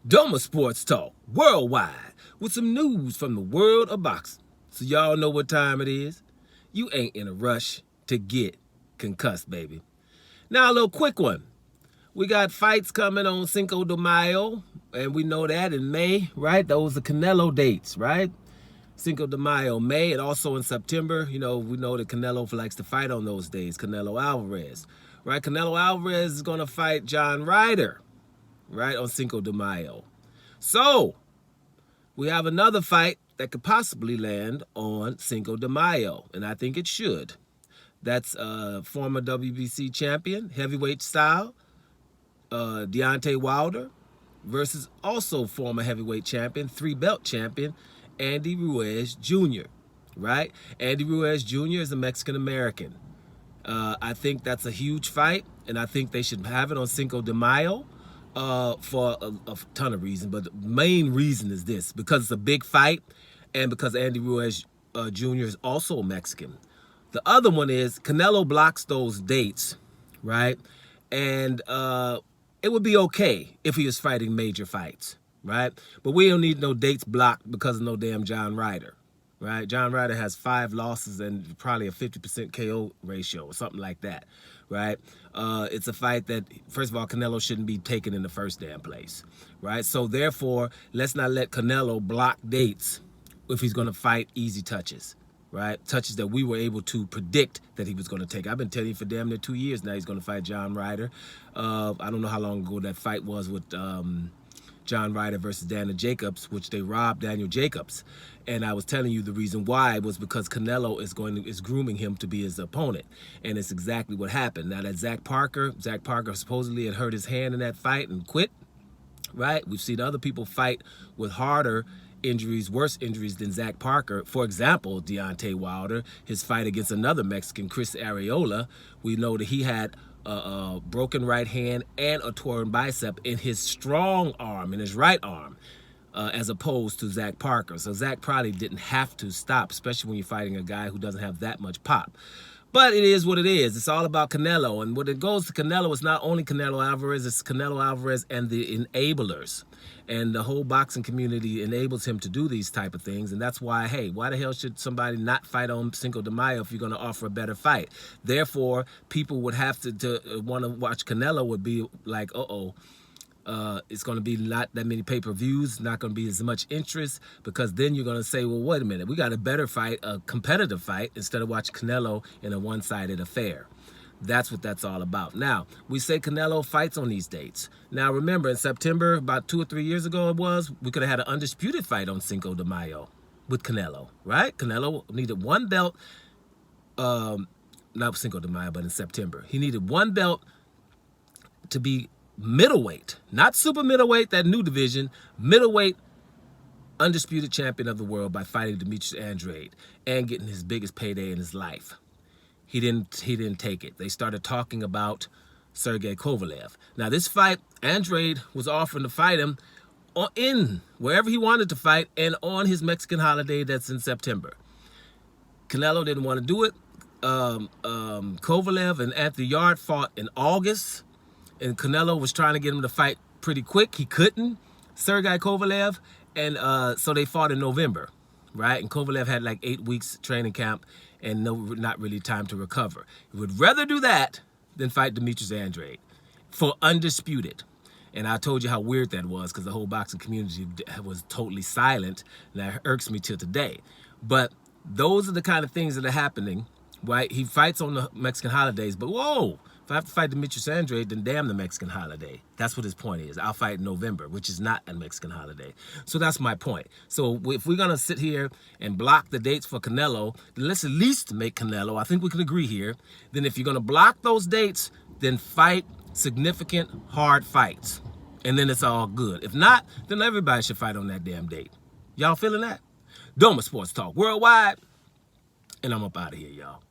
Doma Sports Talk worldwide with some news from the world of boxing. So y'all know what time it is. You ain't in a rush to get concussed, baby. Now a little quick one. We got fights coming on Cinco de Mayo, and we know that in May, right? Those are Canelo dates, right? Cinco de Mayo, May, and also in September. You know, we know that Canelo likes to fight on those days. Canelo Alvarez, right? Canelo Alvarez is going to fight John Ryder, right, on Cinco de Mayo. So, we have another fight that could possibly land on Cinco de Mayo, and I think it should. That's former WBC champion, heavyweight style, Deontay Wilder, versus also former heavyweight champion, three-belt champion, Andy Ruiz Jr., right? Andy Ruiz Jr. is a Mexican-American. I think that's a huge fight, and I think they should have it on Cinco de Mayo for a ton of reasons. But the main reason is this, because it's a big fight and because Andy Ruiz Jr. is also Mexican. The other one is Canelo blocks those dates, right? And it would be okay if he was fighting major fights, right? But we don't need no dates blocked because of no damn John Ryder, right? John Ryder has 5 losses and probably a 50% KO ratio or something like that, right? It's a fight that, first of all, Canelo shouldn't be taken in the first damn place, right? So therefore, let's not let Canelo block dates if he's going to fight easy touches, right? Touches that we were able to predict that he was going to take. I've been telling you for damn near 2 years now he's going to fight John Ryder. I don't know how long ago that fight was with John Ryder versus Daniel Jacobs, which they robbed Daniel Jacobs. And I was telling you the reason why was because Canelo is grooming him to be his opponent. And it's exactly what happened. Now that Zach Parker supposedly had hurt his hand in that fight and quit, right? We've seen other people fight with harder injuries, worse injuries than Zach Parker. For example, Deontay Wilder, his fight against another Mexican, Chris Arreola, we know that he had a broken right hand and a torn bicep in his strong arm, in his right arm, as opposed to Zach Parker. So Zach probably didn't have to stop, especially when you're fighting a guy who doesn't have that much pop. But it is what it is. It's all about Canelo. And when it goes to Canelo, it's not only Canelo Alvarez, it's Canelo Alvarez and the enablers. And the whole boxing community enables him to do these type of things. And that's why, hey, why the hell should somebody not fight on Cinco de Mayo if you're going to offer a better fight? Therefore, people would have to want to watch Canelo would be like, it's going to be not that many pay-per-views, not going to be as much interest, because then you're going to say, well, wait a minute, we got a better fight, a competitive fight, instead of watching Canelo in a one-sided affair. That's what that's all about. Now, we say Canelo fights on these dates. Now, remember, in September, about 2 or 3 years ago we could have had an undisputed fight on Cinco de Mayo with Canelo, right? Canelo needed one belt, not Cinco de Mayo, but in September. He needed one belt to be middleweight, not super middleweight, that new division, middleweight, undisputed champion of the world by fighting Demetrius Andrade and getting his biggest payday in his life. He didn't take it. They started talking about Sergey Kovalev. Now this fight, Andrade was offering to fight him in wherever he wanted to fight and on his Mexican holiday that's in September. Canelo didn't want to do it. Kovalev and Anthony Yarde fought in August, and Canelo was trying to get him to fight pretty quick. He couldn't, Sergey Kovalev, and so they fought in November, right? And Kovalev had like 8 weeks training camp and not really time to recover. He would rather do that than fight Demetrius Andrade for undisputed. And I told you how weird that was because the whole boxing community was totally silent, and that irks me till today. But those are the kind of things that are happening, right? He fights on the Mexican holidays, but whoa, if I have to fight Demetrius Andrade, then damn the Mexican holiday. That's what his point is. I'll fight in November, which is not a Mexican holiday. So that's my point. So if we're going to sit here and block the dates for Canelo, then let's at least make Canelo, I think we can agree here, then if you're going to block those dates, then fight significant, hard fights. And then it's all good. If not, then everybody should fight on that damn date. Y'all feeling that? Doma Sports Talk worldwide. And I'm up out of here, y'all.